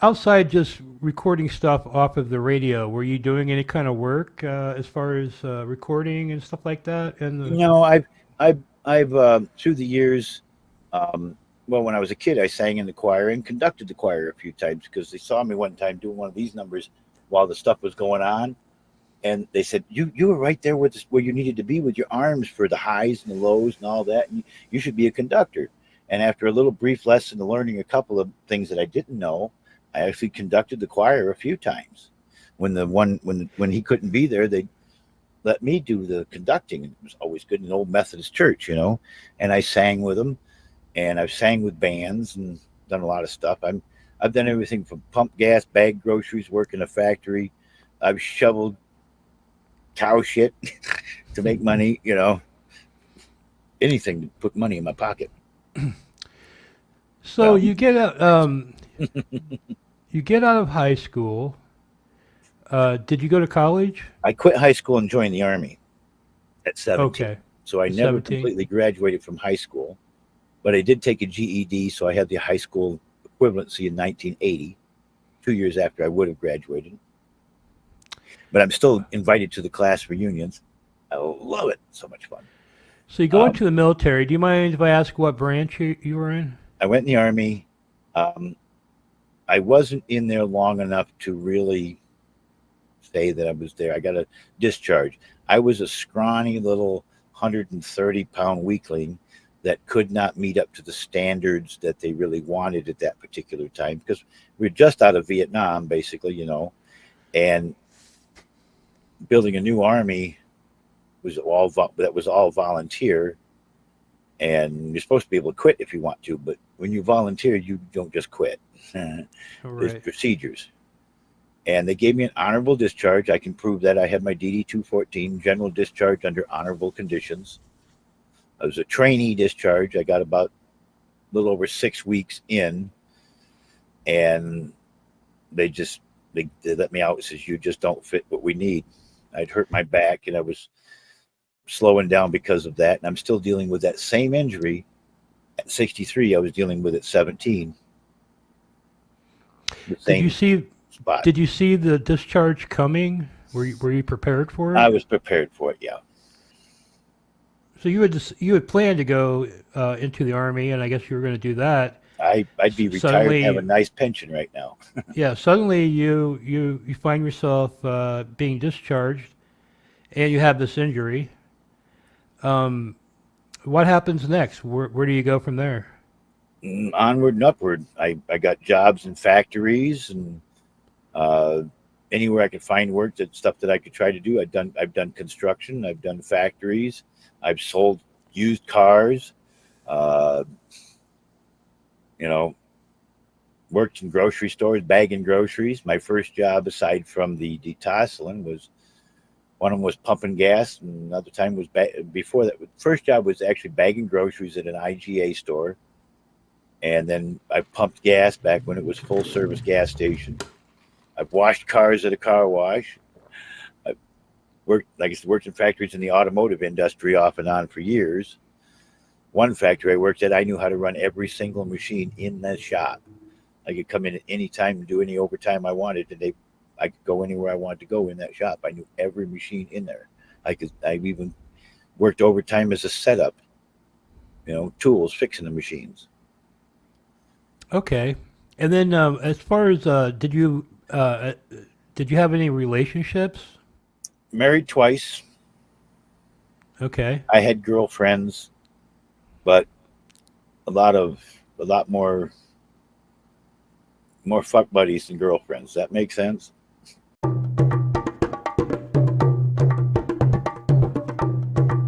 outside just recording stuff off of the radio, were you doing any kind of work as far as recording and stuff like that? And You the know, I've through the years, um, well, when I was a kid, I sang in the choir and conducted the choir a few times because they saw me one time doing one of these numbers while the stuff was going on, and they said, "You were right there with this, where you needed to be with your arms for the highs and the lows and all that. And you should be a conductor." And after a little brief lesson of learning a couple of things that I didn't know, I actually conducted the choir a few times. When he couldn't be there, they let me do the conducting. It was always good in an old Methodist church, and I sang with them, and I've sang with bands and done a lot of stuff. I've done everything from pump gas, bag groceries, work in a factory. I've shoveled cow shit to make money, anything to put money in my pocket. so Well, you get out of high school. Did you go to college? I quit high school and joined the army at 17. Okay, So I never 17. completely graduated from high school, but I did take a GED, so I had the high school equivalency in 1980, 2 years after I would have graduated. But I'm still invited to the class reunions. I love it. So much fun. So you go Um, into the military. Do you mind if I ask what branch you were in? I went in the army. Um, I wasn't in there long enough to really say that I was there. I got a discharge. I was a scrawny little 130-pound weakling that could not meet up to the standards that they really wanted at that particular time because we were just out of Vietnam, basically, and building a new army that was all volunteer, and you're supposed to be able to quit if you want to, but when you volunteer, you don't just quit. All There's right. procedures. And they gave me an honorable discharge. I can prove that. I had my DD 214 general discharge under honorable conditions. I was a trainee discharge. I got about a little over 6 weeks in, and they just they let me out. It says you just don't fit what we need. I'd hurt my back, and I was slowing down because of that. And I'm still dealing with that same injury at 63. I was dealing with at 17, the Did you same see spot. did you see the discharge coming? Were you prepared for I it? was prepared for it. Yeah, So you had planned to go into the army, and I guess you were going to do that. I'd be retired and have a Suddenly, nice pension right now. yeah, suddenly you find yourself being discharged, and you have this injury. Um, what happens next? Where do you go from there? Onward and upward. I got jobs in factories and uh, anywhere I could find work, that stuff that I could try to do. I've done construction. I've done factories. I've sold used cars. Uh, you know, worked in grocery stores, bagging groceries. My first job, aside from the detasseling, was one of them was pumping gas, and another time was before that. First job was actually bagging groceries at an IGA store, and then I pumped gas back when it was full service gas station. I've washed cars at a car wash. I've worked, like I said, worked in factories in the automotive industry off and on for years. One factory I worked at, I knew how to run every single machine in the shop. I could come in at any time and do any overtime I wanted, and I could go anywhere I wanted to go in that shop. I knew every machine in there. I even worked overtime as a setup, tools, fixing the machines. Okay, and then as far as did you have any relationships? Married twice. Okay, I had girlfriends, but a lot more fuck buddies than girlfriends. That makes sense.